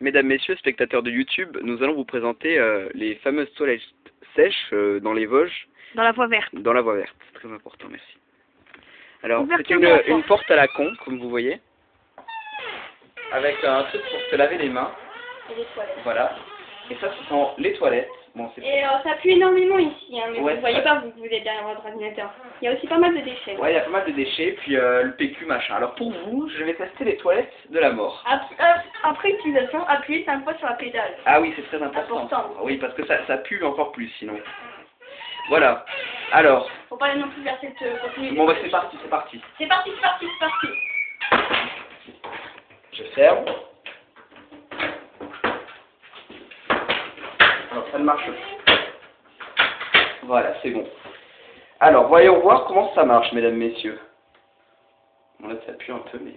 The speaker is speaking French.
Mesdames, messieurs, spectateurs de YouTube, nous allons vous présenter les fameuses toilettes sèches dans les Vosges. Dans la voie verte. Dans la voie verte, c'est très important, merci. Alors, c'est Ouverture de la une porte à la con, comme vous voyez, avec un truc pour se laver les mains. Et les toilettes. Voilà. Et ça, ce sont les toilettes. Bon, Et ça pue énormément ici, hein, mais Ouais, vous ne voyez pas, vous êtes derrière votre ordinateur. Il y a aussi pas mal de déchets. Ouais, il y a pas mal de déchets, puis le PQ, machin. Alors pour vous, je vais tester les toilettes de la mort. Après utilisation, appuyez 5 fois sur la pédale. Ah oui, c'est très important. Oui, parce que ça pue encore plus sinon. Voilà. Alors. Faut pas non plus verser de contenu. Bon, bah c'est parti, c'est parti. C'est parti, c'est parti, c'est parti. Je ferme. Alors, ça ne marche pas. Voilà, c'est bon. Alors, voyons voir comment ça marche, mesdames, messieurs. Bon, là, ça pue un peu, mais...